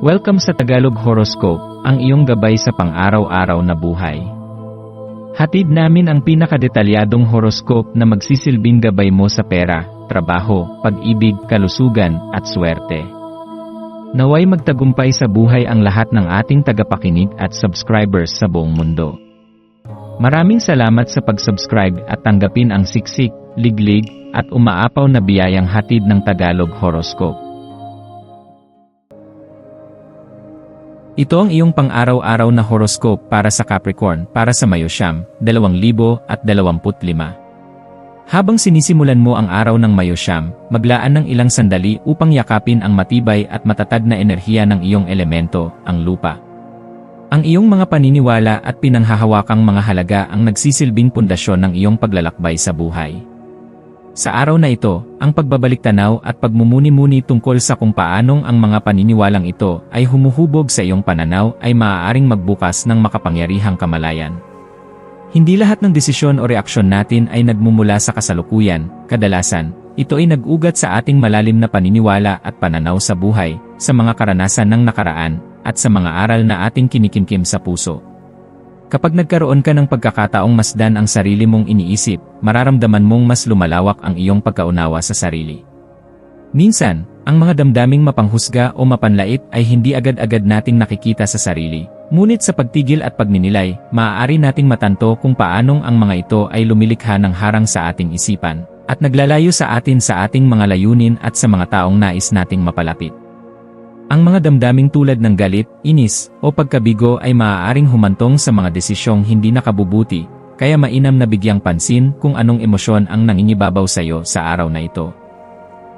Welcome sa Tagalog Horoscope, ang iyong gabay sa pang-araw-araw na buhay. Hatid namin ang pinakadetalyadong horoscope na magsisilbing gabay mo sa pera, trabaho, pag-ibig, kalusugan, at swerte. Naway magtagumpay sa buhay ang lahat ng ating tagapakinig at subscribers sa buong mundo. Maraming salamat sa pag-subscribe at tanggapin ang siksik, liglig, at umaapaw na biyayang hatid ng Tagalog Horoscope. Ito ang iyong pang-araw-araw na horoscope para sa Capricorn para sa Mayo 2025. Habang sinisimulan mo ang araw ng Mayo 20, maglaan ng ilang sandali upang yakapin ang matibay at matatag na enerhiya ng iyong elemento, ang lupa. Ang iyong mga paniniwala at pinanghahawakang mga halaga ang nagsisilbing pundasyon ng iyong paglalakbay sa buhay. Sa araw na ito, ang pagbabalik-tanaw at pagmumuni-muni tungkol sa kung paanong ang mga paniniwalang ito ay humuhubog sa iyong pananaw ay maaaring magbukas ng makapangyarihang kamalayan. Hindi lahat ng desisyon o reaksyon natin ay nagmumula sa kasalukuyan, kadalasan, ito ay nag-ugat sa ating malalim na paniniwala at pananaw sa buhay, sa mga karanasan ng nakaraan, at sa mga aral na ating kinikimkim sa puso. Kapag nagkaroon ka ng pagkakataong masdan ang sarili mong iniisip, mararamdaman mong mas lumalawak ang iyong pagkaunawa sa sarili. Minsan, ang mga damdaming mapanghusga o mapanlait ay hindi agad-agad nating nakikita sa sarili. Ngunit sa pagtigil at pagninilay, maaari nating matanto kung paanong ang mga ito ay lumilikha ng harang sa ating isipan, at naglalayo sa atin sa ating mga layunin at sa mga taong nais nating mapalapit. Ang mga damdaming tulad ng galit, inis, o pagkabigo ay maaaring humantong sa mga desisyong hindi nakabubuti, kaya mainam na bigyang pansin kung anong emosyon ang nangingibabaw sa iyo sa araw na ito.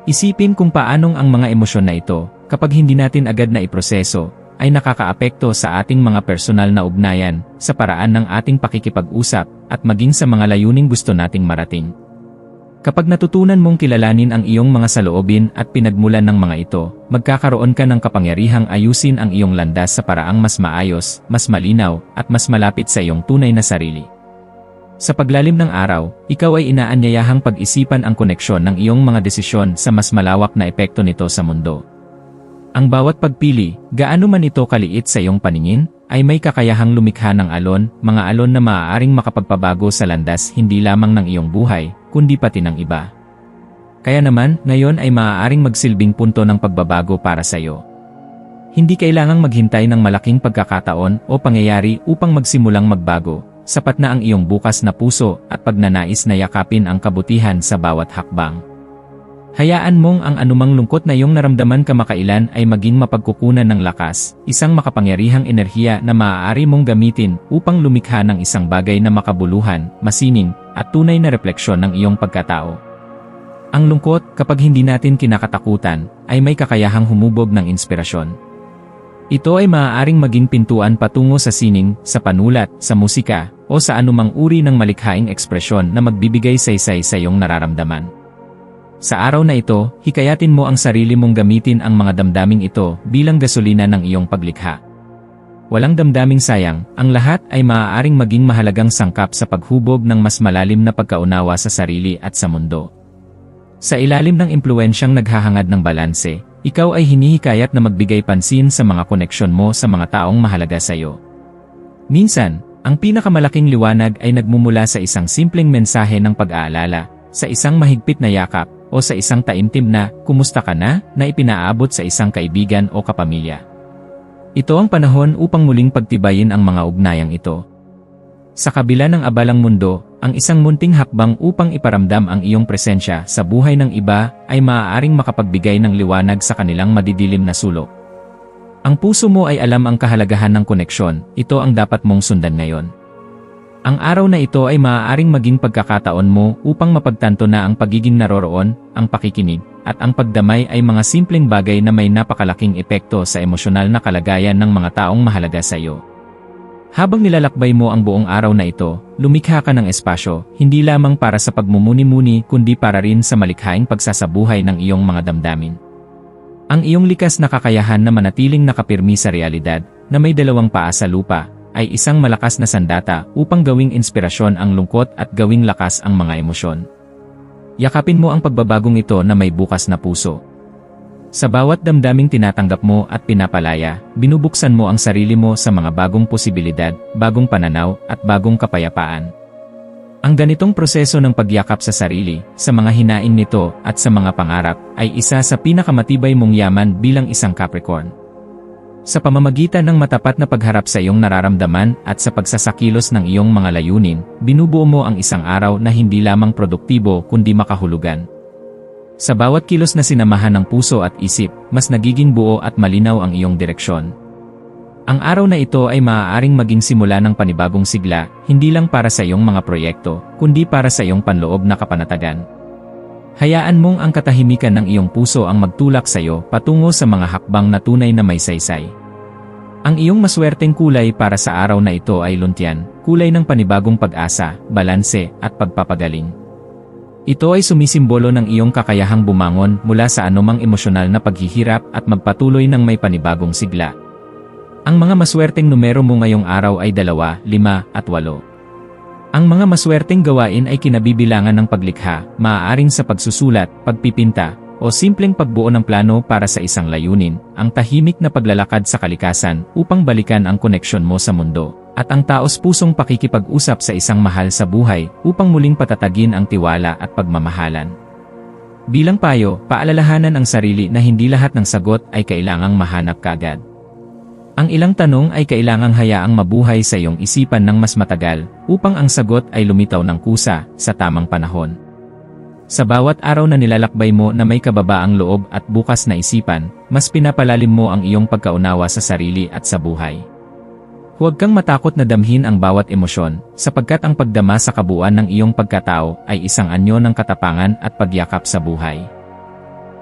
Isipin kung paanong ang mga emosyon na ito, kapag hindi natin agad na iproseso, ay nakakaapekto sa ating mga personal na ugnayan, sa paraan ng ating pakikipag-usap, at maging sa mga layuning gusto nating marating. Kapag natutunan mong kilalanin ang iyong mga saloobin at pinagmulan ng mga ito, magkakaroon ka ng kapangyarihang ayusin ang iyong landas sa paraang mas maayos, mas malinaw, at mas malapit sa iyong tunay na sarili. Sa paglalim ng araw, ikaw ay inaanyayahang pag-isipan ang koneksyon ng iyong mga desisyon sa mas malawak na epekto nito sa mundo. Ang bawat pagpili, gaano man ito kaliit sa iyong paningin, ay may kakayahang lumikha ng alon, mga alon na maaaring makapagpabago sa landas hindi lamang ng iyong buhay, kundi pati ng iba. Kaya naman, ngayon ay maaaring magsilbing punto ng pagbabago para sa iyo. Hindi kailangang maghintay ng malaking pagkakataon o pangyayari upang magsimulang magbago, sapat na ang iyong bukas na puso at pagnanais na yakapin ang kabutihan sa bawat hakbang. Hayaan mong ang anumang lungkot na iyong naramdaman kamakailan ay maging mapagkukunan ng lakas, isang makapangyarihang enerhiya na maaari mong gamitin upang lumikha ng isang bagay na makabuluhan, masining, at tunay na refleksyon ng iyong pagkatao. Ang lungkot, kapag hindi natin kinakatakutan, ay may kakayahang humubog ng inspirasyon. Ito ay maaaring maging pintuan patungo sa sining, sa panulat, sa musika, o sa anumang uri ng malikhaing ekspresyon na magbibigay saysay sa iyong nararamdaman. Sa araw na ito, hikayatin mo ang sarili mong gamitin ang mga damdaming ito bilang gasolina ng iyong paglikha. Walang damdaming sayang, ang lahat ay maaaring maging mahalagang sangkap sa paghubog ng mas malalim na pagkaunawa sa sarili at sa mundo. Sa ilalim ng impluensyang naghahangad ng balanse, ikaw ay hinihikayat na magbigay pansin sa mga koneksyon mo sa mga taong mahalaga sa iyo. Minsan, ang pinakamalaking liwanag ay nagmumula sa isang simpleng mensahe ng pag-aalala, sa isang mahigpit na yakap, o sa isang taimtim na, "Kumusta ka na?" na ipinaabot sa isang kaibigan o kapamilya. Ito ang panahon upang muling pagtibayin ang mga ugnayang ito. Sa kabila ng abalang mundo, ang isang munting hakbang upang iparamdam ang iyong presensya sa buhay ng iba ay maaaring makapagbigay ng liwanag sa kanilang madidilim na sulok. Ang puso mo ay alam ang kahalagahan ng koneksyon, ito ang dapat mong sundan ngayon. Ang araw na ito ay maaaring maging pagkakataon mo upang mapagtanto na ang pagiging naroroon, ang pakikinig, at ang pagdamay ay mga simpleng bagay na may napakalaking epekto sa emosyonal na kalagayan ng mga taong mahalaga sa iyo. Habang nilalakbay mo ang buong araw na ito, lumikha ka ng espasyo, hindi lamang para sa pagmumuni-muni kundi para rin sa malikhaing pagsasabuhay ng iyong mga damdamin. Ang iyong likas na kakayahan na manatiling nakapirmi sa realidad, na may dalawang paa sa lupa, ay isang malakas na sandata upang gawing inspirasyon ang lungkot at gawing lakas ang mga emosyon. Yakapin mo ang pagbabagong ito na may bukas na puso. Sa bawat damdaming tinatanggap mo at pinapalaya, binubuksan mo ang sarili mo sa mga bagong posibilidad, bagong pananaw, at bagong kapayapaan. Ang ganitong proseso ng pagyakap sa sarili, sa mga hinaing nito, at sa mga pangarap, ay isa sa pinakamatibay mong yaman bilang isang Capricorn. Sa pamamagitan ng matapat na pagharap sa iyong nararamdaman at sa pagsasakilos ng iyong mga layunin, binubuo mo ang isang araw na hindi lamang produktibo kundi makahulugan. Sa bawat kilos na sinamahan ng puso at isip, mas nagiging buo at malinaw ang iyong direksyon. Ang araw na ito ay maaaring maging simula ng panibagong sigla, hindi lang para sa iyong mga proyekto, kundi para sa iyong panloob na kapanatagan. Hayaan mong ang katahimikan ng iyong puso ang magtulak sa iyo patungo sa mga hakbang na tunay na may saysay. Ang iyong maswerteng kulay para sa araw na ito ay luntian, kulay ng panibagong pag-asa, balanse, at pagpapagaling. Ito ay sumisimbolo ng iyong kakayahang bumangon mula sa anumang emosyonal na paghihirap at magpatuloy ng may panibagong sigla. Ang mga maswerteng numero mo ngayong araw ay 2, 5, at 8. Ang mga maswerteng gawain ay kinabibilangan ng paglikha, maaaring sa pagsusulat, pagpipinta, o simpleng pagbuo ng plano para sa isang layunin, ang tahimik na paglalakad sa kalikasan upang balikan ang koneksyon mo sa mundo. At ang taos-pusong pakikipag-usap sa isang mahal sa buhay upang muling patatagin ang tiwala at pagmamahalan. Bilang payo, paalalahanan ang sarili na hindi lahat ng sagot ay kailangang mahanap kaagad. Ang ilang tanong ay kailangang hayaang mabuhay sa iyong isipan ng mas matagal upang ang sagot ay lumitaw ng kusa sa tamang panahon. Sa bawat araw na nilalakbay mo na may kababaang loob at bukas na isipan, mas pinapalalim mo ang iyong pagkaunawa sa sarili at sa buhay. Huwag kang matakot na damhin ang bawat emosyon, sapagkat ang pagdama sa kabuuan ng iyong pagkatao ay isang anyo ng katapangan at pagyakap sa buhay.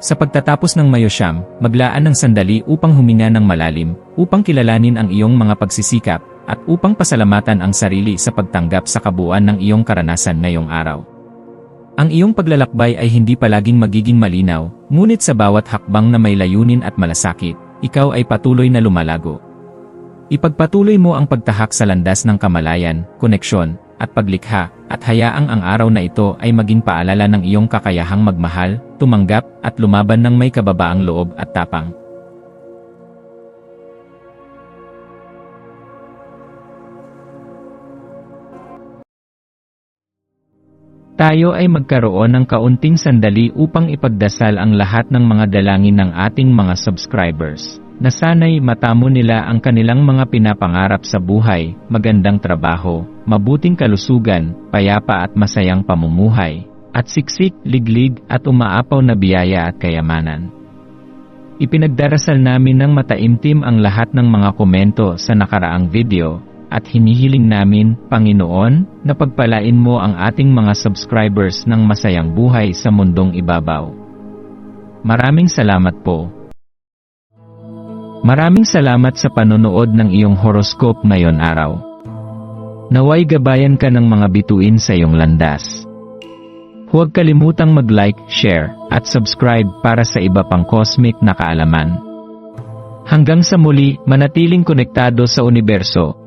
Sa pagtatapos ng Mayo Siyam, maglaan ng sandali upang huminga ng malalim, upang kilalanin ang iyong mga pagsisikap, at upang pasalamatan ang sarili sa pagtanggap sa kabuuan ng iyong karanasan ngayong araw. Ang iyong paglalakbay ay hindi palaging magiging malinaw, ngunit sa bawat hakbang na may layunin at malasakit, ikaw ay patuloy na lumalago. Ipagpatuloy mo ang pagtahak sa landas ng kamalayan, koneksyon, at paglikha, at hayaang ang araw na ito ay maging paalala ng iyong kakayahang magmahal, tumanggap, at lumaban ng may kababaang loob at tapang. Tayo ay magkaroon ng kaunting sandali upang ipagdasal ang lahat ng mga dalangin ng ating mga subscribers, na sana'y matamo nila ang kanilang mga pinapangarap sa buhay, magandang trabaho, mabuting kalusugan, payapa at masayang pamumuhay, at siksik, liglig at umaapaw na biyaya at kayamanan. Ipinagdarasal namin ng mataimtim ang lahat ng mga komento sa nakaraang video, at hinihiling namin, Panginoon, na pagpalain mo ang ating mga subscribers ng masayang buhay sa mundong ibabaw. Maraming salamat po. Maraming salamat sa panonood ng iyong horoscope ngayon araw. Naway gabayan ka ng mga bituin sa iyong landas. Huwag kalimutang mag-like, share, at subscribe para sa iba pang cosmic na kaalaman. Hanggang sa muli, manatiling konektado sa universo,